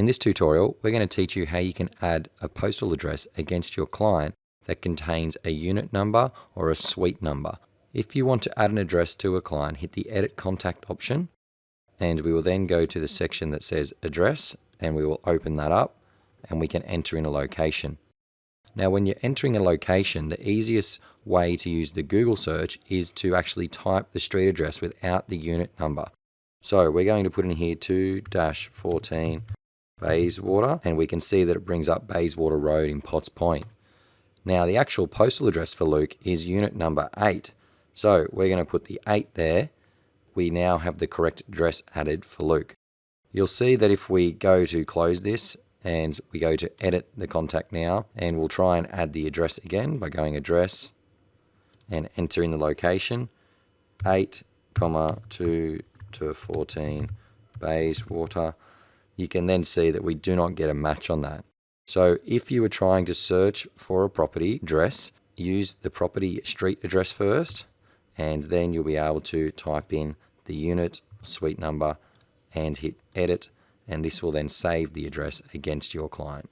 In this tutorial, we're going to teach you how you can add a postal address against your client that contains a unit number or a suite number. If you want to add an address to a client, hit the Edit Contact option, and we will then go to the section that says Address, and we will open that up, and we can enter in a location. Now, when you're entering a location, the easiest way to use the Google search is to actually type the street address without the unit number. So we're going to put in here 2-14 Bayswater, and we can see that it brings up Bayswater Road in Potts Point. Now, the actual postal address for Luke is unit number 8. So we're going to put the 8 there. We now have the correct address added for Luke. You'll see that if we go to close this and we go to edit the contact now, and we'll try and add the address again by going address and entering the location 8,2-14 Bayswater. You can then see that we do not get a match on that. So if you were trying to search for a property address, use the property street address first, and then you'll be able to type in the unit, suite number, and hit edit, and this will then save the address against your client.